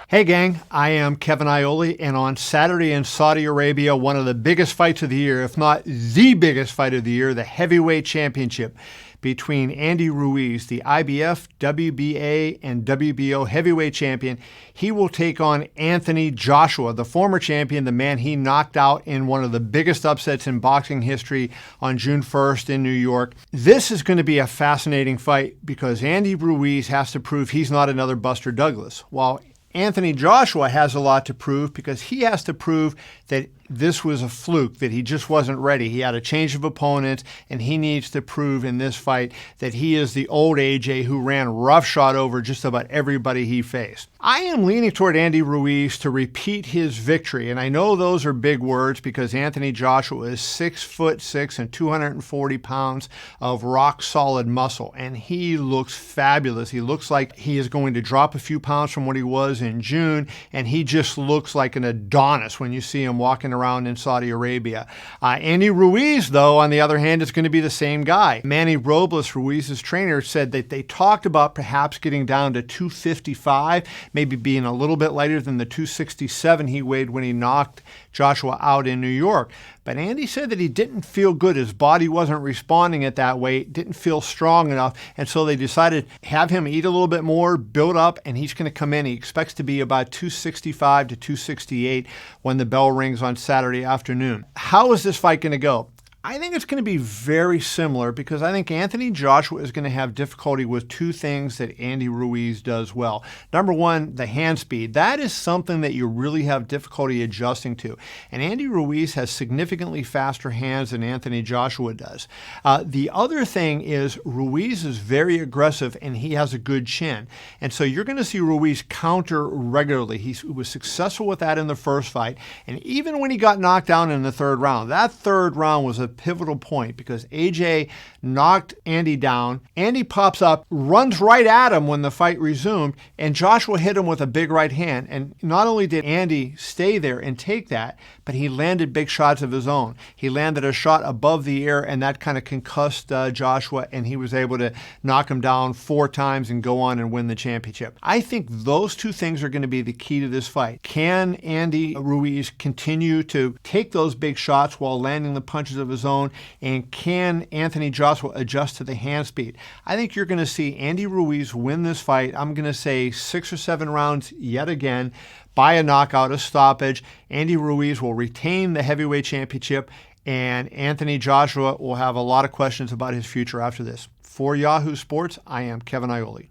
Hey gang, I am Kevin Iole, and on Saturday in Saudi Arabia, one of the biggest fights of the year, if not the biggest fight of the year, the heavyweight championship between Andy Ruiz, the IBF, WBA, and WBO heavyweight champion. He will take on Anthony Joshua, the former champion, the man he knocked out in one of the biggest upsets in boxing history on June 1st in New York. This is going to be a fascinating fight because Andy Ruiz has to prove he's not another Buster Douglas, while Anthony Joshua has a lot to prove because he has to prove that this was a fluke, that he just wasn't ready. He had a change of opponents, and he needs to prove in this fight that he is the old AJ who ran roughshod over just about everybody he faced. I am leaning toward Andy Ruiz to repeat his victory, and I know those are big words because Anthony Joshua is 6'6" and 240 pounds of rock-solid muscle, and he looks fabulous. He looks like he is going to drop a few pounds from what he was in June, and he just looks like an Adonis when you see him walking around in Saudi Arabia. Andy Ruiz, though, on the other hand, is going to be the same guy. Manny Robles, Ruiz's trainer, said that they talked about perhaps getting down to 255, maybe being a little bit lighter than the 267 he weighed when he knocked Joshua out in New York. But Andy said that he didn't feel good. His body wasn't responding at that weight, didn't feel strong enough, and so they decided to have him eat a little bit more, build up, and he's going to come in. He expects to be about 265 to 268 when the bell rings on Saturday afternoon. How is this fight going to go? I think it's going to be very similar because I think Anthony Joshua is going to have difficulty with two things that Andy Ruiz does well. Number one, the hand speed. That is something that you really have difficulty adjusting to. And Andy Ruiz has significantly faster hands than Anthony Joshua does. The other thing is Ruiz is very aggressive and he has a good chin. And so you're going to see Ruiz counter regularly. He was successful with that in the first fight. And even when he got knocked down in the third round, that third round was a pivotal point because AJ knocked Andy down. Andy pops up, runs right at him when the fight resumed, and Joshua hit him with a big right hand. And not only did Andy stay there and take that, but he landed big shots of his own. He landed a shot above the air, and that kind of concussed Joshua, and he was able to knock him down 4 times and go on and win the championship. I think those two things are going to be the key to this fight. Can Andy Ruiz continue to take those big shots while landing the punches of his own, and can Anthony Joshua adjust to the hand speed? I think you're going to see Andy Ruiz win this fight. I'm going to say 6 or 7 rounds yet again by a knockout, a stoppage. Andy Ruiz will retain the heavyweight championship, and Anthony Joshua will have a lot of questions about his future after this. For Yahoo Sports, I am Kevin Iole.